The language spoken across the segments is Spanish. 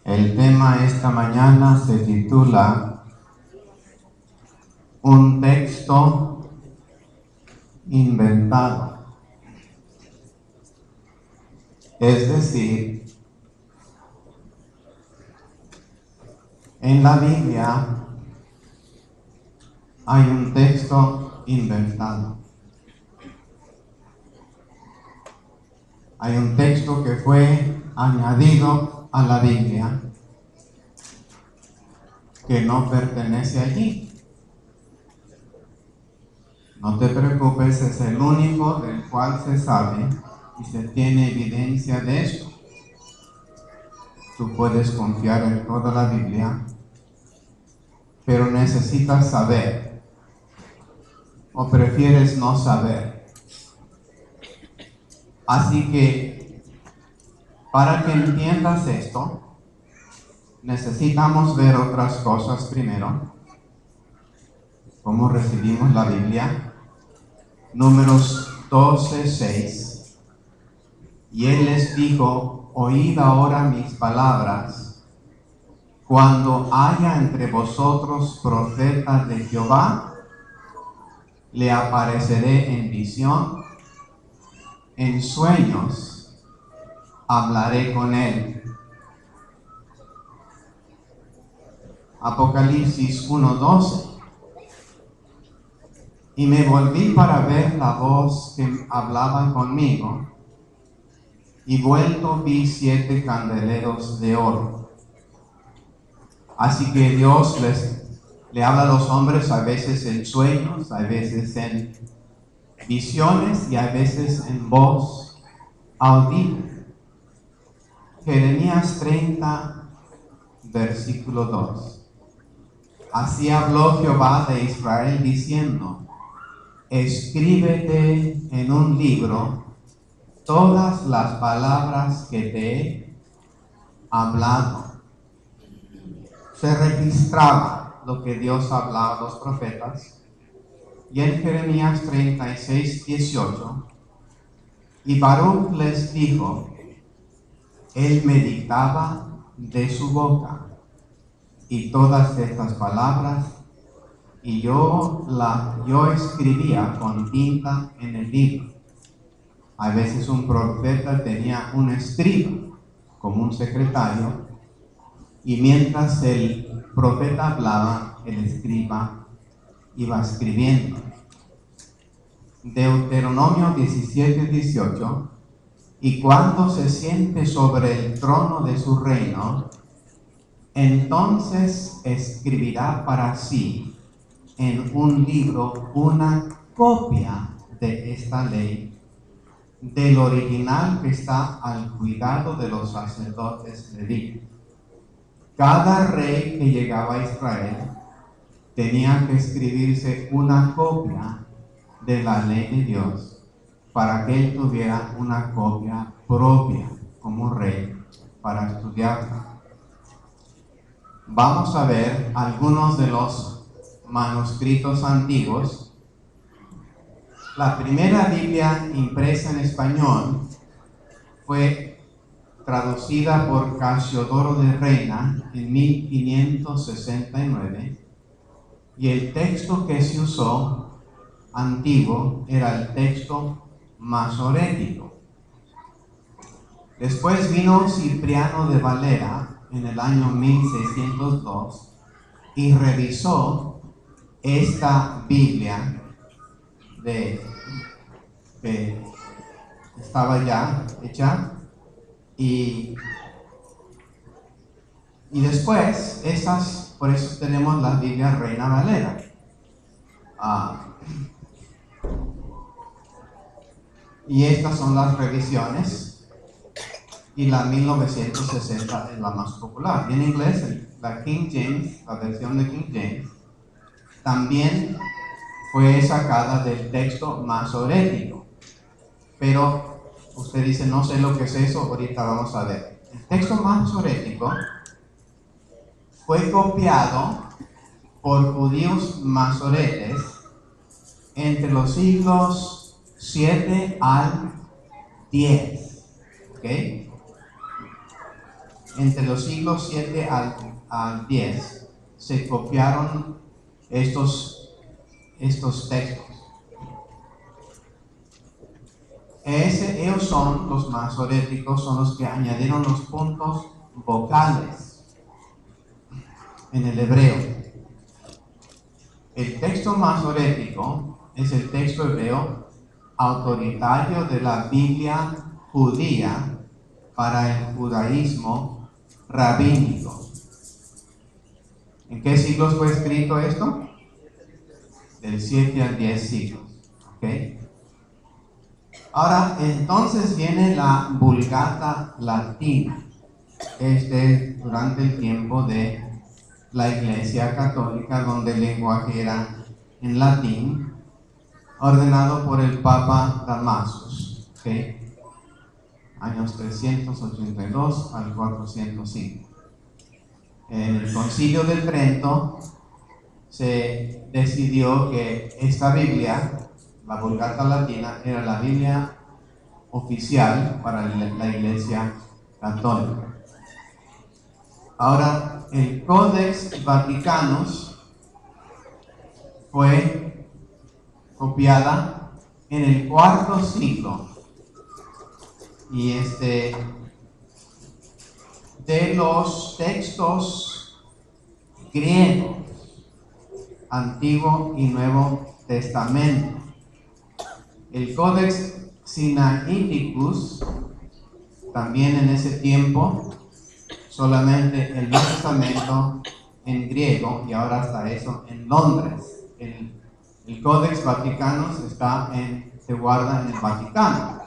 El tema esta mañana se titula Un texto inventado. Es decir, en la Biblia hay un texto inventado. Hay un texto que fue añadido a la Biblia que no pertenece allí. No te preocupes, es el único del cual se sabe y se tiene evidencia de esto. Tú puedes confiar en toda la Biblia, pero necesitas saber, o prefieres no saber. Así que, para que entiendas esto, necesitamos ver otras cosas primero. ¿Cómo recibimos la Biblia? Números 12:6. Y él les dijo: oíd ahora mis palabras. Cuando haya entre vosotros profetas de Jehová, le apareceré en visión, en sueños hablaré con él. Apocalipsis 1:12. Y me volví para ver la voz que hablaba conmigo, y vuelto vi 7 candeleros de oro. Así que Dios le habla a los hombres a veces en sueños, a veces en visiones y a veces en voz audible. Jeremías 30, versículo 2. Así habló Jehová de Israel diciendo: escríbete en un libro todas las palabras que te he hablado. Se registraba lo que Dios hablaba a los profetas. Y en Jeremías 36:18, y Baruch les dijo: él me dictaba de su boca, y todas estas palabras, y yo escribía con tinta en el libro. A veces un profeta tenía un escriba, como un secretario, y mientras el profeta hablaba, el escriba iba escribiendo. Deuteronomio 17:18. Y cuando se siente sobre el trono de su reino, entonces escribirá para sí en un libro una copia de esta ley, del original que está al cuidado de los sacerdotes levíticos. Cada rey que llegaba a Israel tenía que escribirse una copia de la ley de Dios para que él tuviera una copia propia como rey para estudiarla. Vamos a ver algunos de los manuscritos antiguos. La primera Biblia impresa en español fue traducida por Casiodoro de Reina en 1569, y el texto que se usó antiguo era el texto masorético. Después vino Cipriano de Valera en el año 1602 y revisó esta Biblia que estaba ya hecha, y después por eso tenemos la Biblia Reina Valera. Y estas son las revisiones, y la 1960 es la más popular. Y en inglés, la King James, la versión de King James, también fue sacada del texto masorético. Pero usted dice: no sé lo que es eso, ahorita vamos a ver. El texto masorético fue copiado por judíos masoretes entre los siglos 7 al 10. ¿Ok? entre los siglos 7 al 10 se copiaron estos textos. Ellos son los masoréticos, son los que añadieron los puntos vocales en el hebreo. El texto masorético es el texto hebreo autoritario de la Biblia judía para el judaísmo rabínico. ¿En qué siglos fue escrito esto? Del 7 al 10 siglos. ¿Okay? Ahora, entonces viene la Vulgata latina. Durante el tiempo de la Iglesia Católica, donde el lenguaje era en latín, ordenado por el Papa Damasus, ¿okay? Años 382 al 405. En el Concilio de Trento se decidió que esta Biblia, la Vulgata latina, era la Biblia oficial para la Iglesia Católica. Ahora, el Codex Vaticanus fue copiada en el cuarto siglo, y de los textos griegos, Antiguo y Nuevo Testamento. El Codex Sinaiticus, también en ese tiempo, solamente el Nuevo Testamento en griego, y ahora está eso en Londres. El Codex Vaticanus se guarda en el Vaticano.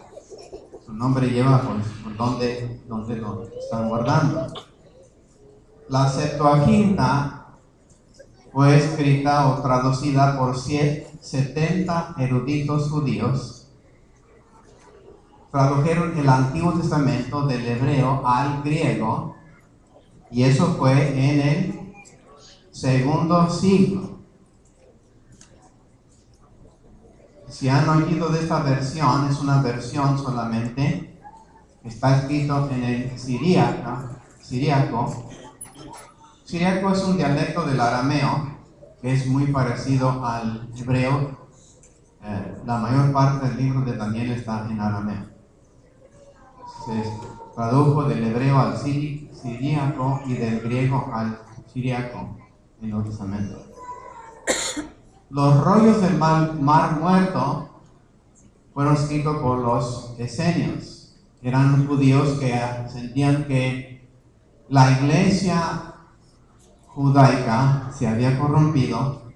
Su nombre lleva por donde lo están guardando. La Septuaginta fue escrita o traducida por 70 eruditos judíos. Tradujeron el Antiguo Testamento del hebreo al griego, y eso fue en el segundo siglo. Si han oído de esta versión, es una versión solamente, está escrito en el siríaco. Siríaco es un dialecto del arameo que es muy parecido al hebreo. La mayor parte del libro de Daniel está en arameo. Se tradujo del hebreo al siríaco y del griego al siríaco en el Nuevo Testamento. Los rollos del mar Muerto fueron escritos por los esenios. Eran judíos que sentían que la iglesia judaica se había corrompido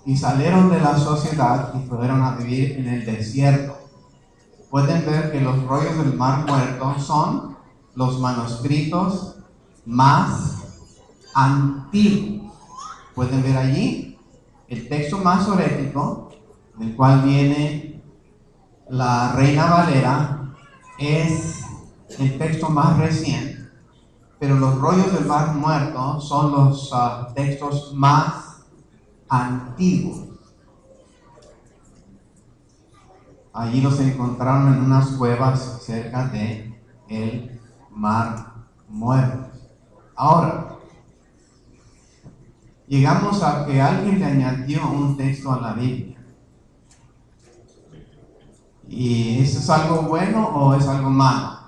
y salieron de la sociedad y fueron a vivir en el desierto. Pueden ver que los rollos del mar Muerto son los manuscritos más antiguos. Pueden ver allí el texto masorético, del cual viene la Reina Valera, es el texto más reciente, pero los rollos del mar Muerto son los textos más antiguos. Allí los encontraron en unas cuevas cerca de el mar Muerto. Ahora, llegamos a que alguien le añadió un texto a la Biblia. ¿Y eso es algo bueno o es algo malo?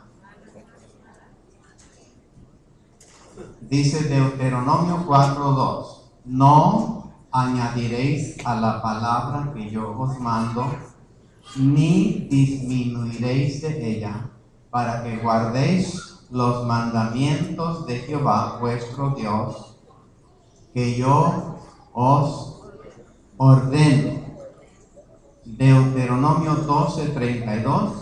Dice Deuteronomio 4:2: no añadiréis a la palabra que yo os mando, ni disminuiréis de ella, para que guardéis los mandamientos de Jehová vuestro Dios, que yo os ordeno. Deuteronomio 12:32: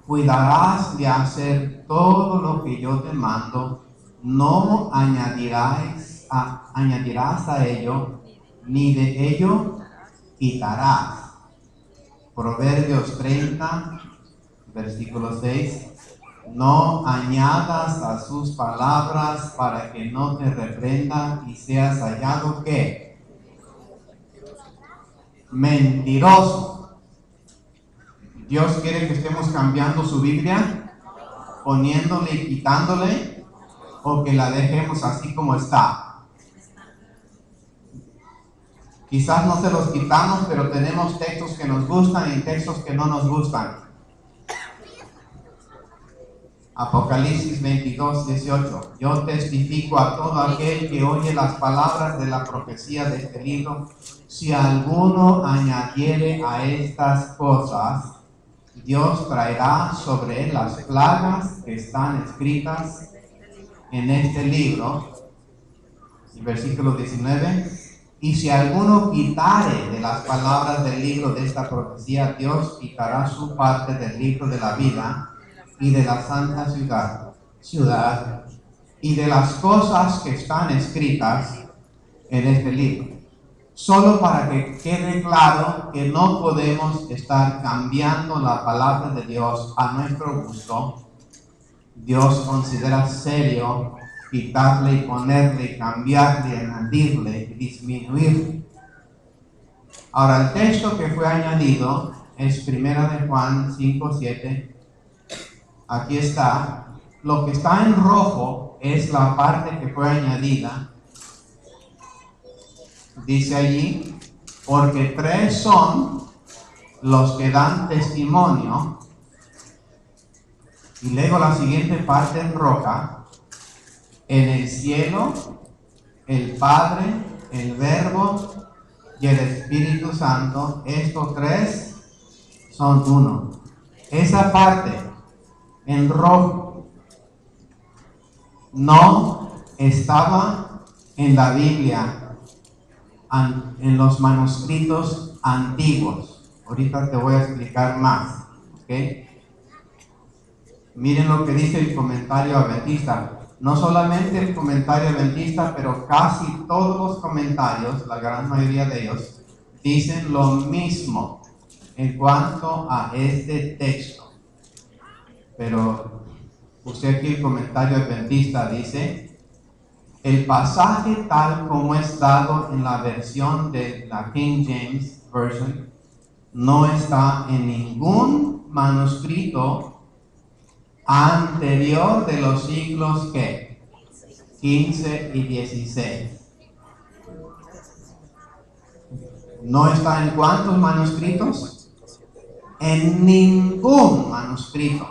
cuidarás de hacer todo lo que yo te mando, no añadirás a ello, ni de ello quitarás. Proverbios 30, versículo 6: no añadas a sus palabras, para que no te reprenda y seas hallado ¿qué? Mentiroso. Dios quiere que estemos cambiando su Biblia, poniéndole y quitándole. o que la dejemos así como está. Quizás no se los quitamos, pero tenemos textos que nos gustan y textos que no nos gustan. Apocalipsis 22, 18. Yo testifico a todo aquel que oye las palabras de la profecía de este libro. Si alguno añadiere a estas cosas, Dios traerá sobre él las plagas que están escritas en este libro. Y versículo 19. Y si alguno quitare de las palabras del libro de esta profecía, Dios quitará su parte del libro de la vida y de la santa ciudad y de las cosas que están escritas en este libro. Solo para que quede claro que no podemos estar cambiando la palabra de Dios a nuestro gusto. Dios considera serio quitarle y ponerle, cambiarle, añadirle, disminuirle. Ahora, el texto que fue añadido es 1 de Juan 5:7. Aquí está. Lo que está en rojo es la parte que fue añadida. Dice allí, porque 3 son los que dan testimonio. Y luego la siguiente parte en roja. En el cielo, el Padre, el Verbo y el Espíritu Santo, estos 3 son uno. Esa parte en rojo no estaba en la Biblia, en los manuscritos antiguos. Ahorita te voy a explicar más, ¿ok? Miren lo que dice el comentario adventista. No solamente el comentario adventista, pero casi todos los comentarios, la gran mayoría de ellos, dicen lo mismo en cuanto a este texto. Pero usted aquí el comentario adventista dice, el pasaje tal como es dado en la versión de la King James Version no está en ningún manuscrito anterior de los siglos ¿qué? 15 y 16. ¿No está en cuántos manuscritos? En ningún manuscrito.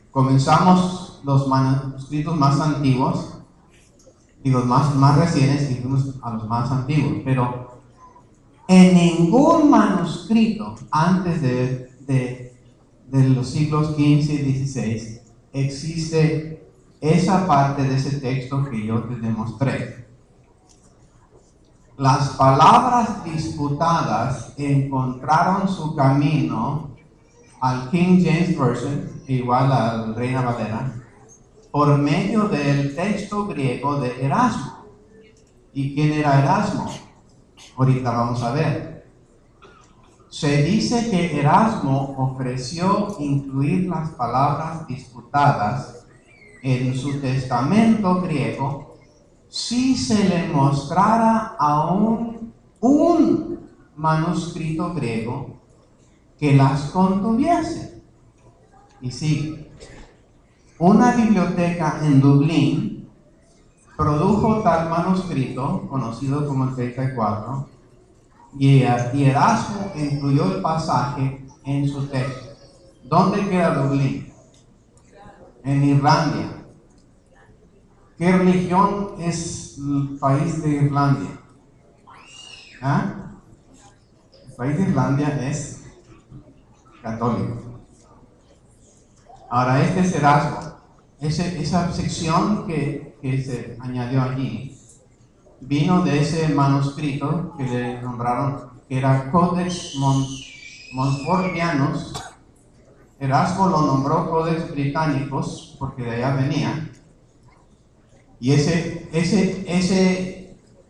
Comenzamos los manuscritos más antiguos y los más recientes y fuimos a los más antiguos, pero en ningún manuscrito antes de los siglos 15 y 16 existe esa parte de ese texto que yo te demostré. Las palabras disputadas encontraron su camino al King James Version, igual al Reina Valera, por medio del texto griego de Erasmo. ¿Y quién era Erasmo? Ahorita vamos a ver. Se dice que Erasmo ofreció incluir las palabras disputadas en su testamento griego si se le mostrara aún un manuscrito griego que las contuviese. Y sí, una biblioteca en Dublín produjo tal manuscrito, conocido como el 34, y Erasmo incluyó el pasaje en su texto. ¿Dónde queda Dublín? En Irlanda. ¿Qué religión es el país de Irlanda? ¿Ah? El país de Irlanda es católico. Ahora, este es Erasmo. Esa sección que se añadió allí vino de ese manuscrito que le nombraron, que era Codex Montfortianus. Erasmo lo nombró Codex Britannicus porque de allá venía. Y ese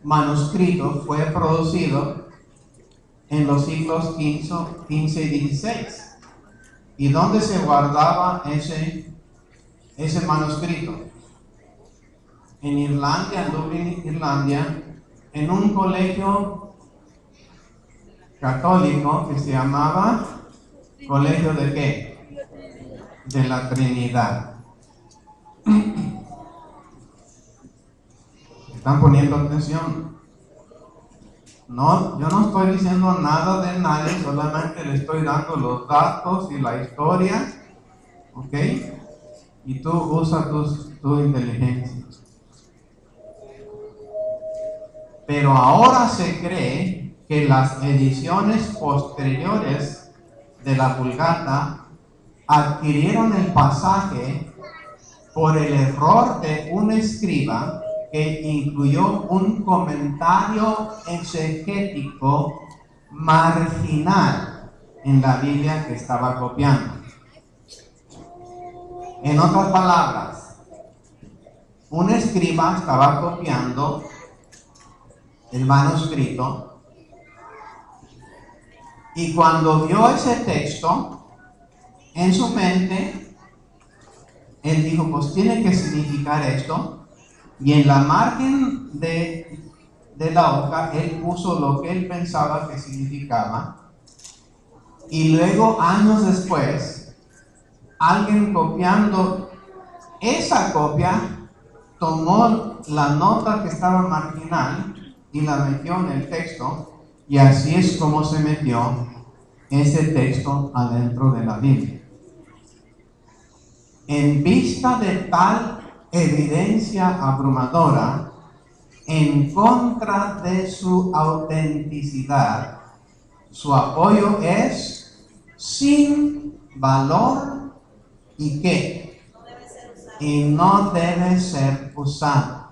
manuscrito fue producido en los siglos 15 y 16. ¿Y dónde se guardaba ese manuscrito? En Irlanda, en Dublín, Irlanda, en un colegio católico que se llamaba ¿Colegio de qué? De la Trinidad. ¿Están poniendo atención? No, yo no estoy diciendo nada de nadie, solamente le estoy dando los datos y la historia, ¿ok? Y tú usa tu inteligencia. Pero ahora se cree que las ediciones posteriores de la Vulgata adquirieron el pasaje por el error de un escriba que incluyó un comentario exegético marginal en la Biblia que estaba copiando. En otras palabras, un escriba estaba copiando el manuscrito y cuando vio ese texto en su mente, él dijo, pues tiene que significar esto, y en la margen de la hoja él puso lo que él pensaba que significaba, y luego años después alguien copiando esa copia tomó la nota que estaba marginal y la metió en el texto, y así es como se metió ese texto adentro de la Biblia. En vista de tal evidencia abrumadora en contra de su autenticidad, su apoyo es sin valor y ¿qué? Y no debe ser usado.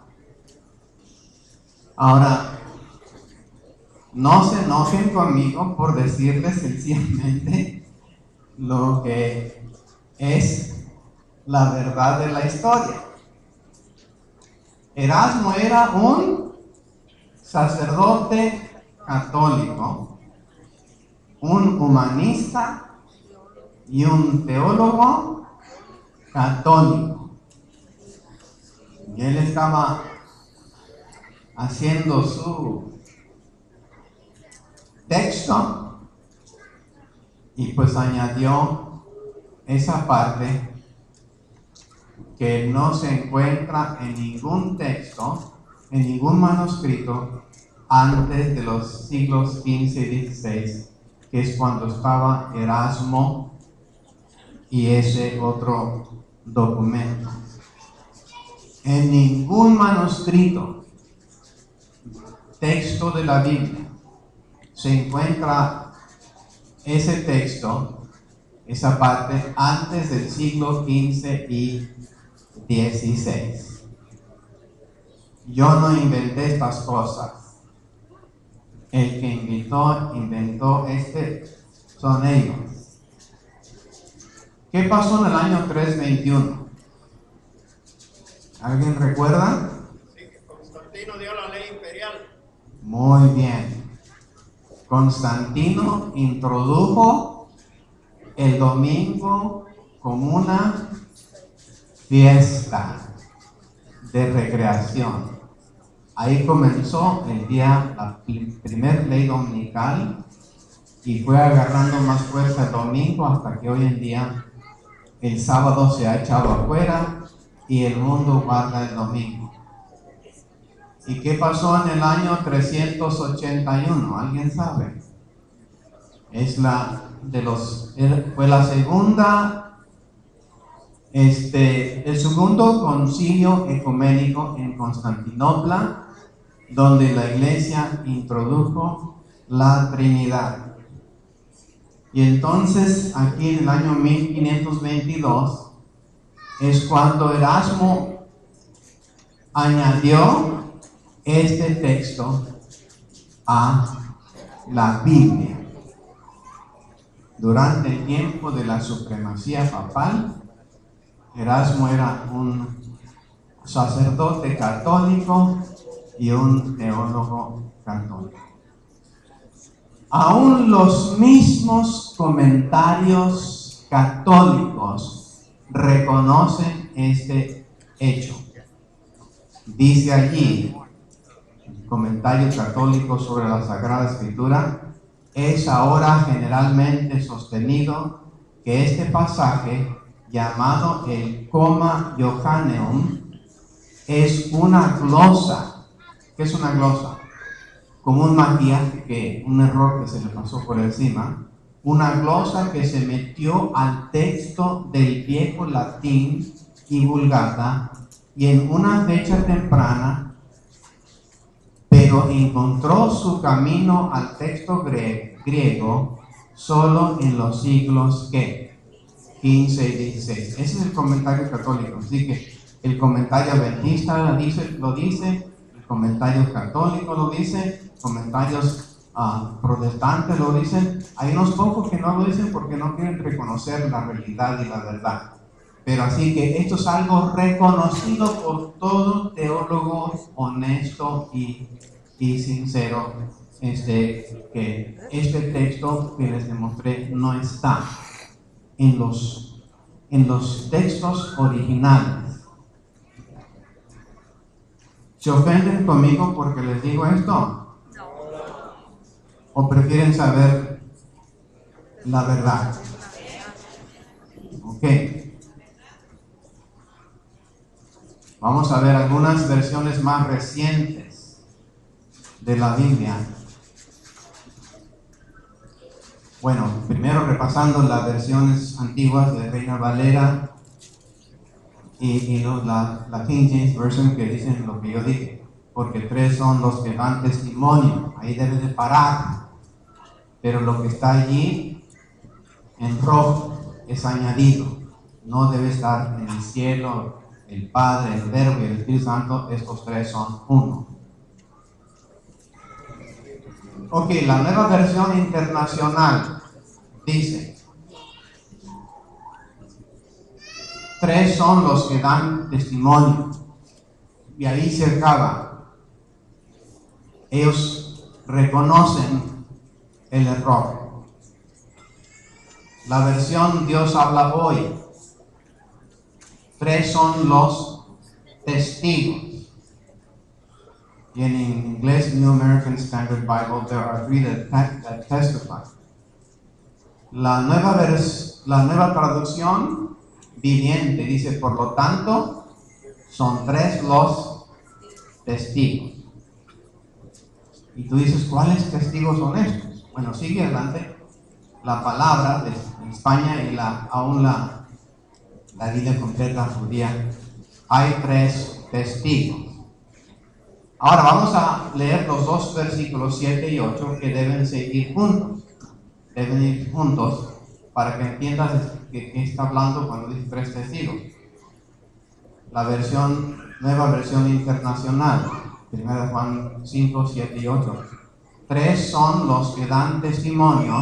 Ahora, no se enojen conmigo por decirles sencillamente lo que es la verdad de la historia. Erasmo era un sacerdote católico, un humanista y un teólogo católico. Y él estaba haciendo su texto y pues añadió esa parte que no se encuentra en ningún texto, en ningún manuscrito antes de los siglos XV y XVI, que es cuando estaba Erasmo y ese otro documento. En ningún manuscrito, texto de la Biblia, se encuentra ese texto, esa parte, antes del siglo XV y XVI. Yo no inventé estas cosas. El que inventó son ellos. ¿Qué pasó en el año 321? ¿Alguien recuerda? Sí, que Constantino dio la ley imperial. Muy bien. Constantino introdujo el domingo como una fiesta de recreación. Ahí comenzó la primer ley dominical y fue agarrando más fuerza el domingo hasta que hoy en día el sábado se ha echado afuera y el mundo guarda el domingo. ¿Y qué pasó en el año 381? ¿Alguien sabe? Fue la segunda, el segundo concilio ecuménico en Constantinopla, donde la iglesia introdujo la Trinidad. Y entonces, aquí en el año 1522, es cuando Erasmo añadió este texto a la Biblia. Durante el tiempo de la supremacía papal, Erasmo era un sacerdote católico y un teólogo católico. Aún los mismos comentarios católicos reconocen este hecho. Dice allí, comentarios católicos sobre la Sagrada Escritura, es ahora generalmente sostenido que este pasaje, llamado el Comma Johanneum, es una glosa ¿Qué es una glosa? Como un maquillaje, un error que se le pasó por encima. Una glosa que se metió al texto del viejo latín y vulgata y en una fecha temprana, pero encontró su camino al texto griego solo en los siglos ¿qué? 15 y 16. Ese es el comentario católico. Así que el comentario adventista lo dice, el comentario católico lo dice, comentarios protestantes lo dicen. Hay unos pocos que no lo dicen porque no quieren reconocer la realidad y la verdad. Pero así que esto es algo reconocido por todo teólogo honesto y sincero, que este texto que les demostré no está en los textos originales. ¿Se ofenden conmigo porque les digo esto? ¿O prefieren saber la verdad? Ok. Vamos a ver algunas versiones más recientes de la Biblia. Bueno, primero repasando las versiones antiguas de Reina Valera y la King James Version, que dicen lo que yo dije, porque 3 son los que dan testimonio, ahí debe de parar, pero lo que está allí en rojo es añadido, no debe estar en el cielo, el Padre, el Verbo y el Espíritu Santo, estos 3 son uno. Ok, la nueva versión internacional dice: 3 son los que dan testimonio. Y ahí se acaba. Ellos reconocen el error. La versión Dios habla hoy: 3 son los testigos. Y en inglés, New American Standard Bible, there are 3 that testify. La nueva traducción viviente dice: por lo tanto, son 3 los testigos. Y tú dices, ¿cuáles testigos son estos? Bueno, sigue adelante la palabra de España y aún la Biblia completa judía. Hay 3 testigos. Ahora vamos a leer los 2 versículos 7 y 8 que deben seguir juntos. Deben ir juntos para que entiendas de qué está hablando cuando dice 3 testigos. La nueva versión internacional, 1 Juan 5, 7 y 8. 3 son los que dan testimonio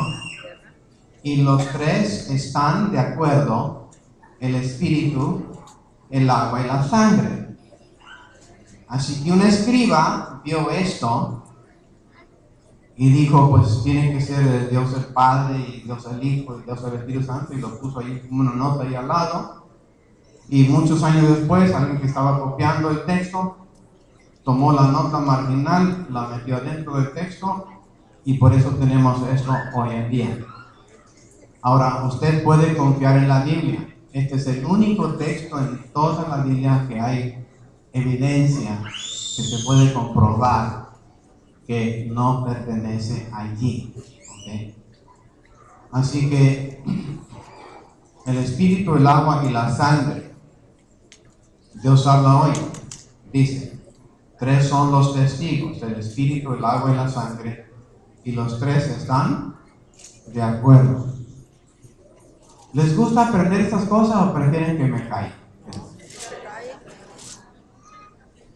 y los 3 están de acuerdo: el espíritu, el agua y la sangre. Así que un escriba vio esto y dijo, pues tiene que ser Dios el Padre y Dios el Hijo y Dios el Espíritu Santo, y lo puso ahí como una nota ahí al lado. Y muchos años después, alguien que estaba copiando el texto tomó la nota marginal, la metió dentro del texto, y por eso tenemos esto hoy en día. Ahora, usted puede confiar en la Biblia. Este es el único texto en toda la Biblia que hay evidencia que se puede comprobar que no pertenece allí. ¿Okay? Así que el espíritu, el agua y la sangre, Dios habla hoy, dice: 3 son los testigos, el espíritu, el agua y la sangre, y los 3 están de acuerdo. ¿Les gusta aprender estas cosas o prefieren que me caiga?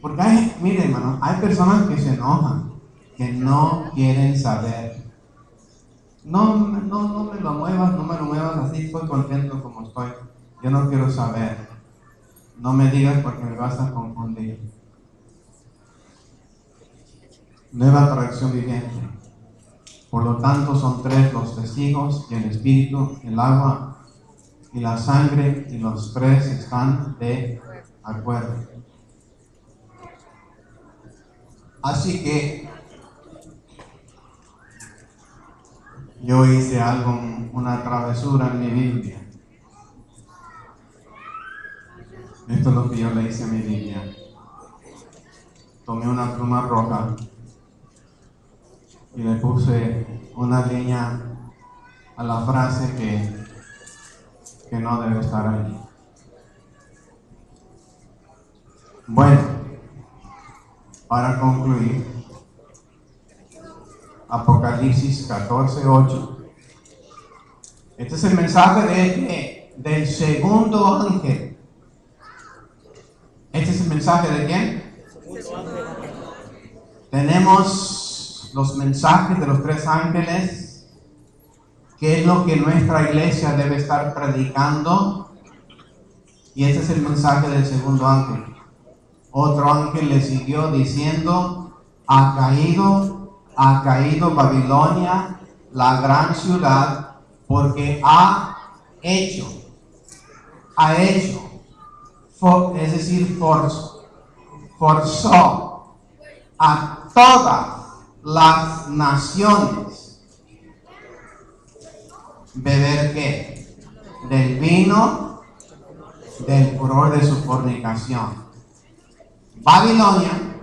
Porque miren, hermano, hay personas que se enojan, que no quieren saber. No me lo muevas así, estoy contento como estoy. Yo no quiero saber. No me digas porque me vas a confundir. Nueva traducción viviente. Por lo tanto, son 3 los testigos, y el espíritu, el agua y la sangre, y los 3 están de acuerdo. Así que yo hice una travesura en mi Biblia. Esto es lo que yo le hice a mi Biblia. tomé una pluma roja y le puse una línea a la frase que no debe estar ahí. Bueno, para concluir, Apocalipsis 14:8. Este es el mensaje del segundo ángel. ¿Este es el mensaje de quién? Tenemos los mensajes de los tres ángeles, que es lo que nuestra iglesia debe estar predicando. Y este es el mensaje del segundo ángel. Otro ángel le siguió diciendo: ha caído Babilonia, la gran ciudad, porque ha hecho, es decir, forzó a todas las naciones beber ¿qué? Del vino del furor de su fornicación. Babilonia.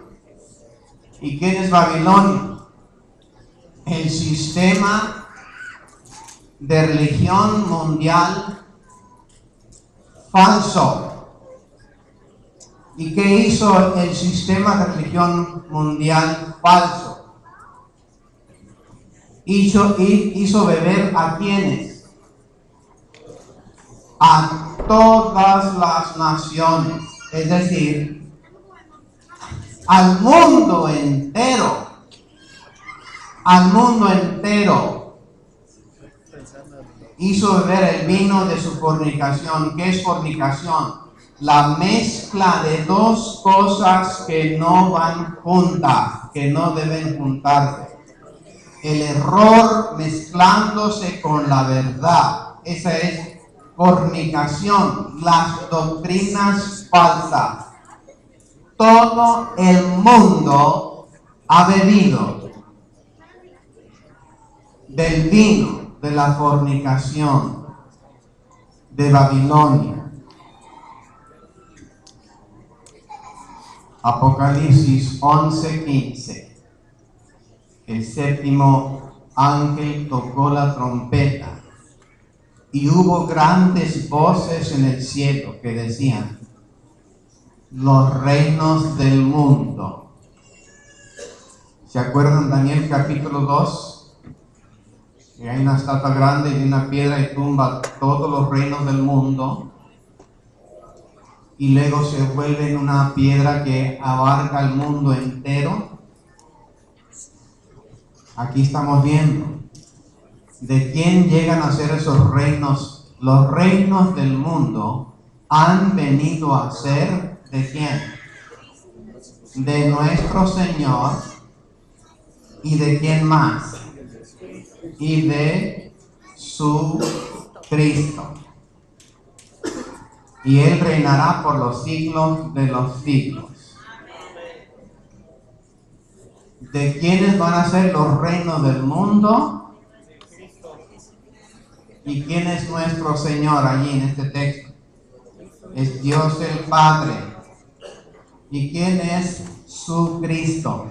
¿Y quién es Babilonia? El sistema de religión mundial falso. ¿Y qué hizo el sistema de religión mundial falso? Hizo beber ¿a quiénes? A todas las naciones, es decir, al mundo entero. Al mundo entero hizo beber el vino de su fornicación. ¿Qué es fornicación? La mezcla de dos cosas que no van juntas, que no deben juntarse. El error mezclándose con la verdad. Esa es fornicación. Las doctrinas falsas. Todo el mundo ha bebido del vino de la fornicación de Babilonia. Apocalipsis 11:15. El séptimo ángel tocó la trompeta y hubo grandes voces en el cielo que decían: los reinos del mundo. ¿Se acuerdan Daniel capítulo 2? Que hay una estatua grande y una piedra y tumba todos los reinos del mundo. Y luego se vuelve en una piedra que abarca el mundo entero. Aquí estamos viendo de quién llegan a ser esos reinos. Los reinos del mundo han venido a ser ¿de quién? De nuestro Señor. ¿Y de quién más? Y de su Cristo. Y Él reinará por los siglos de los siglos. ¿De quiénes van a ser los reinos del mundo? ¿Y quién es nuestro Señor allí en este texto? Es Dios el Padre. ¿Y quién es su Cristo?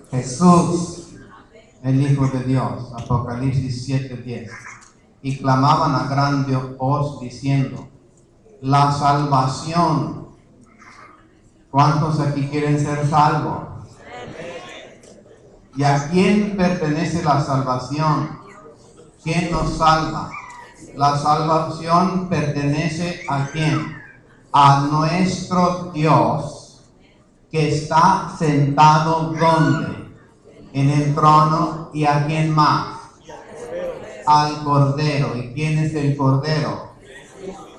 Jesús, el Hijo de Dios. Apocalipsis 7:10. Y clamaban a grande voz diciendo: la salvación. ¿Cuántos aquí quieren ser salvos? ¿Y a quién pertenece la salvación? ¿Quién nos salva? La salvación pertenece ¿a quién? A nuestro Dios, que está sentado ¿dónde? En el trono. ¿Y a quién más? Al Cordero. ¿Y quién es el Cordero?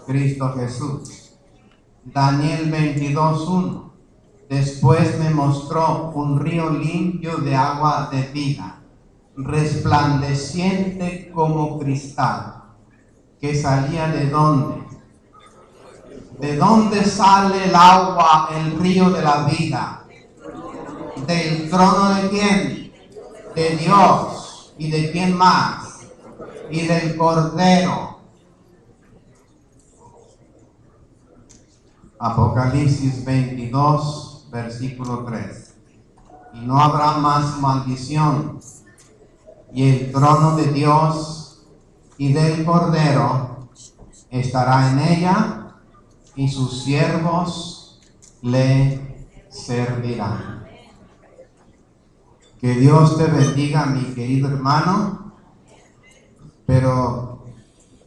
Cristo Jesús. Daniel 22:1. Después me mostró un río limpio de agua de vida, resplandeciente como cristal, que salía ¿de dónde? ¿De dónde sale el agua, el río de la vida? ¿Del trono de quién? De Dios. ¿Y de quién más? Y del Cordero. Apocalipsis 22, versículo 3. Y no habrá más maldición, y el trono de Dios y del Cordero estará en ella, y sus siervos le servirán. Que Dios te bendiga, mi querido hermano, pero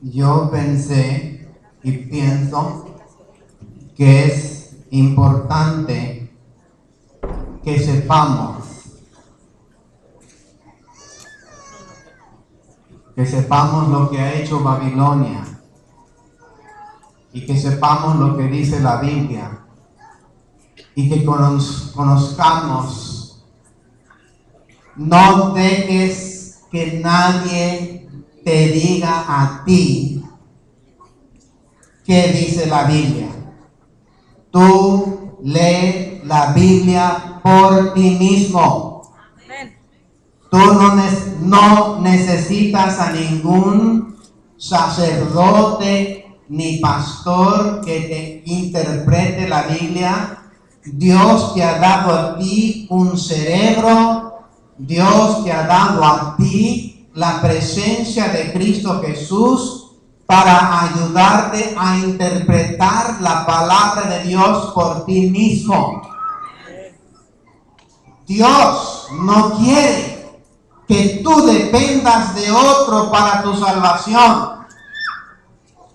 yo pensé y pienso que es importante que sepamos lo que ha hecho Babilonia y que sepamos lo que dice la Biblia y que conozcamos. No dejes que nadie te diga a ti qué dice la Biblia. Tú lee la Biblia por ti mismo. Tú no necesitas a ningún sacerdote ni pastor que te interprete la Biblia. Dios te ha dado a ti un cerebro. Dios te ha dado a ti la presencia de Cristo Jesús para ayudarte a interpretar la palabra de Dios por ti mismo. Dios no quiere que tú dependas de otro para tu salvación.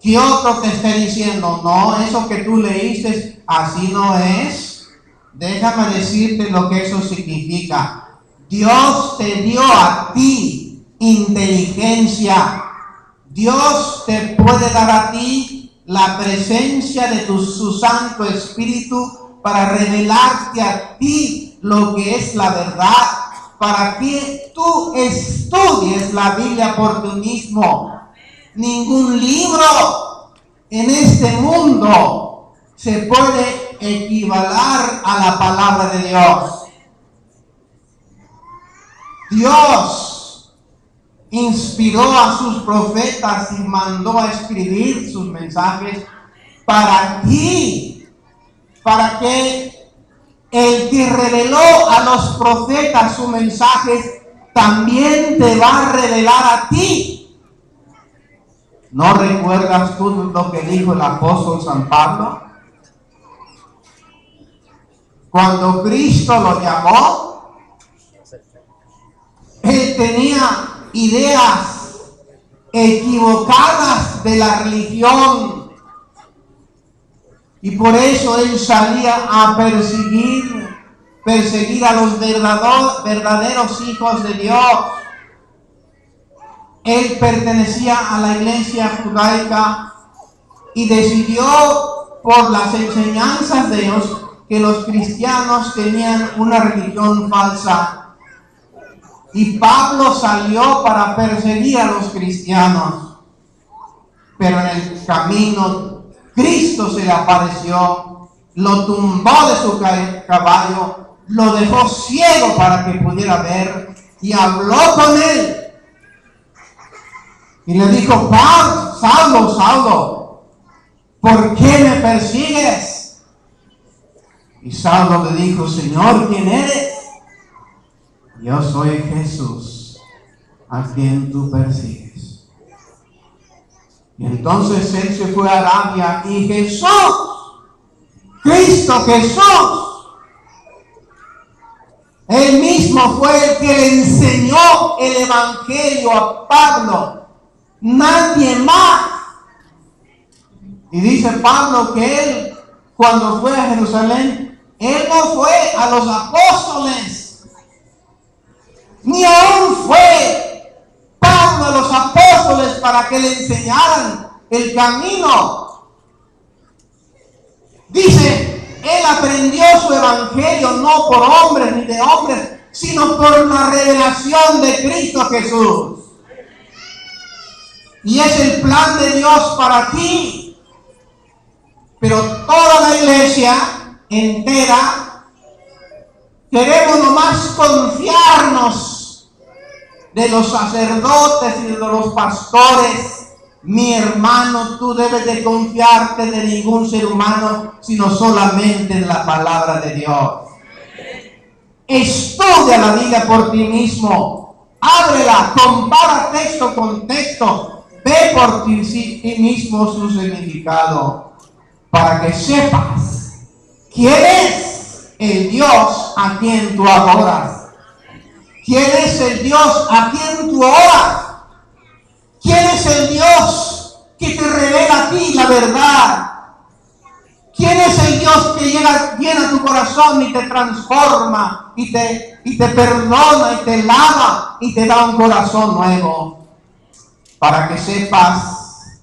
Que otro te esté diciendo, no, eso que tú leíste así no es. Déjame decirte lo que eso significa. Dios te dio a ti inteligencia. Dios te puede dar a ti la presencia de su Santo Espíritu para revelarte a ti lo que es la verdad, para que tú estudies la Biblia por ti mismo. Ningún libro en este mundo se puede equivaler a la palabra de Dios. Dios inspiró a sus profetas y mandó a escribir sus mensajes para ti, para que el que reveló a los profetas sus mensajes también te va a revelar a ti. ¿No recuerdas tú lo que dijo el apóstol San Pablo? Cuando Cristo lo llamó, él tenía ideas equivocadas de la religión y por eso él salía a perseguir a los verdaderos hijos de Dios. Él pertenecía a la iglesia judaica y decidió por las enseñanzas de Dios que los cristianos tenían una religión falsa. Y Pablo salió para perseguir a los cristianos. Pero en el camino, Cristo se le apareció, lo tumbó de su caballo, lo dejó ciego para que pudiera ver y habló con él. Y le dijo, Saulo, Saulo, ¿por qué me persigues? Y Saulo le dijo, Señor, ¿quién eres? Yo soy Jesús, a quien tú persigues. Y entonces él se fue a Arabia y Jesús, Cristo Jesús, él mismo fue el que le enseñó el evangelio a Pablo, nadie más. Y dice Pablo que él, cuando fue a Jerusalén, él no fue a los apóstoles, ni aún fue Pablo a los apóstoles para que le enseñaran el camino. Dice, él aprendió su evangelio no por hombres ni de hombres, sino por la revelación de Cristo Jesús. Y es el plan de Dios para ti. Pero toda la iglesia entera queremos nomás confiarnos de los sacerdotes y de los pastores, Mi hermano, tú debes de confiarte de ningún ser humano, sino solamente en la palabra de Dios. Estudia la Biblia por ti mismo. Ábrela, compara texto con texto. Ve por ti mismo su significado, para que sepas quién es el Dios a quien tú adoras. ¿Quién es el Dios a quien tú oras? ¿Quién es el Dios que te revela a ti la verdad? ¿Quién es el Dios que llena tu corazón y te transforma y te perdona y te lava y te da un corazón nuevo? Para que sepas,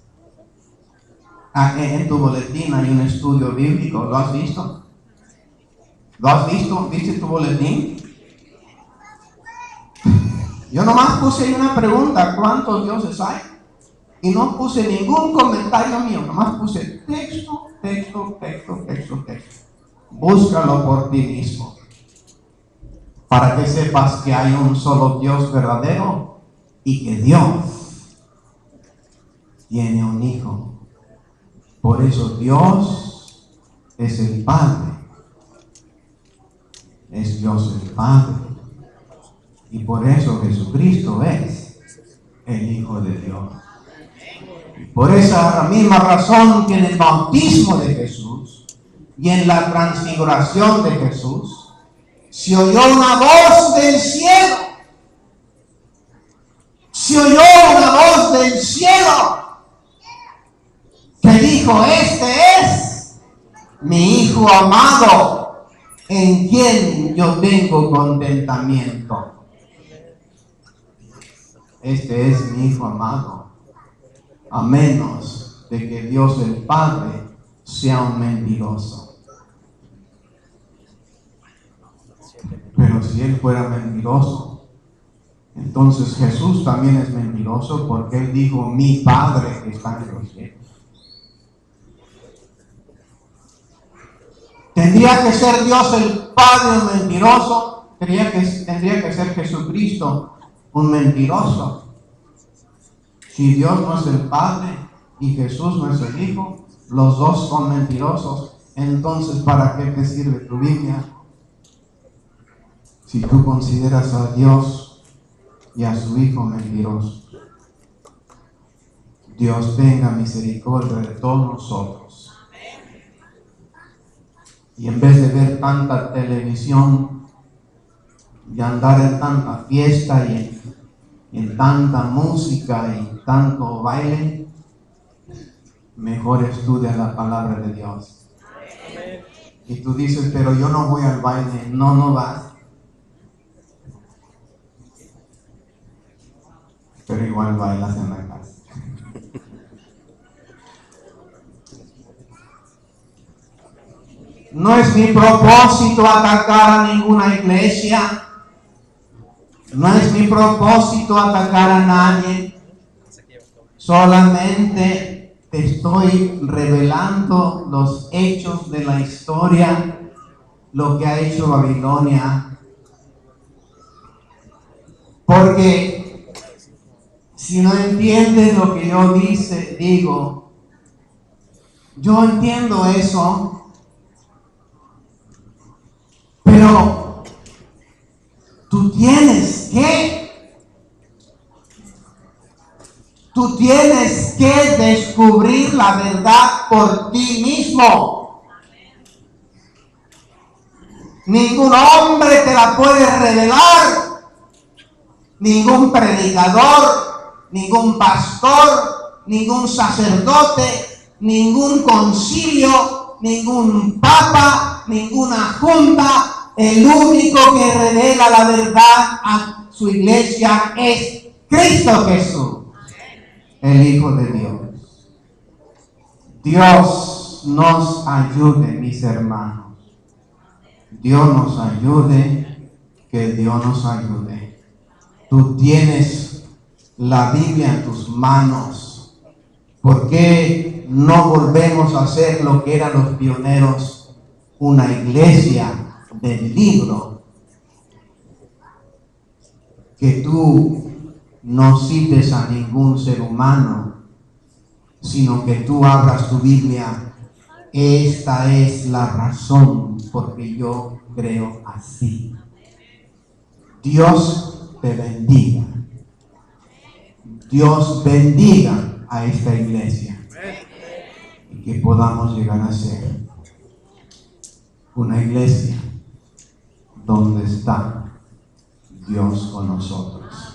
en tu boletín hay un estudio bíblico. ¿Lo has visto? ¿Lo has visto? ¿Viste tu boletín? Yo nomás puse una pregunta: ¿cuántos dioses hay? Y no puse ningún comentario mío, nomás puse texto. Búscalo por ti mismo, para que sepas que hay un solo Dios verdadero y que Dios tiene un hijo. Por eso Dios es el Padre. Es Dios el Padre. Y por eso Jesucristo es el Hijo de Dios. Por esa misma razón que en el bautismo de Jesús y en la transfiguración de Jesús se oyó una voz del cielo. Se oyó una voz del cielo que dijo: este es mi Hijo amado, en quien yo tengo contentamiento. Este es mi Hijo amado. A menos de que Dios el Padre sea un mentiroso. Pero si Él fuera mentiroso, entonces Jesús también es mentiroso, porque Él dijo: mi Padre que está en los cielos. ¿Tendría que ser Dios el Padre un mentiroso? Tendría que ser Jesucristo un mentiroso. Si Dios no es el Padre y Jesús no es el Hijo, los dos son mentirosos. Entonces, ¿para qué te sirve tu Biblia? Si tú consideras a Dios y a su Hijo mentirosos. Dios tenga misericordia de todos nosotros. Y en vez de ver tanta televisión y andar en tanta fiesta y en tanta música y tanto baile, mejor estudia la palabra de Dios. Y tú dices: pero yo no voy al baile. No vas. Pero igual bailas en la casa. No es mi propósito atacar a ninguna iglesia. No es mi propósito atacar a nadie. Solamente te estoy revelando los hechos de la historia, lo que ha hecho Babilonia. Porque si no entiendes lo que yo digo, yo entiendo eso, pero tú tienes que descubrir la verdad por ti mismo. Ningún hombre te la puede revelar, ningún predicador, ningún pastor, ningún sacerdote, ningún concilio, ningún papa, ninguna junta. El único que revela la verdad a su iglesia es Cristo Jesús, el Hijo de Dios. Dios nos ayude, mis hermanos. Dios nos ayude, que Dios nos ayude. Tú tienes la Biblia en tus manos. ¿Por qué no volvemos a hacer lo que eran los pioneros? Una iglesia del libro. Que tú no cites a ningún ser humano, sino que tú abras tu Biblia. Esta es la razón porque yo creo así. Dios te bendiga. Dios bendiga a esta iglesia y que podamos llegar a ser una iglesia donde está Dios con nosotros.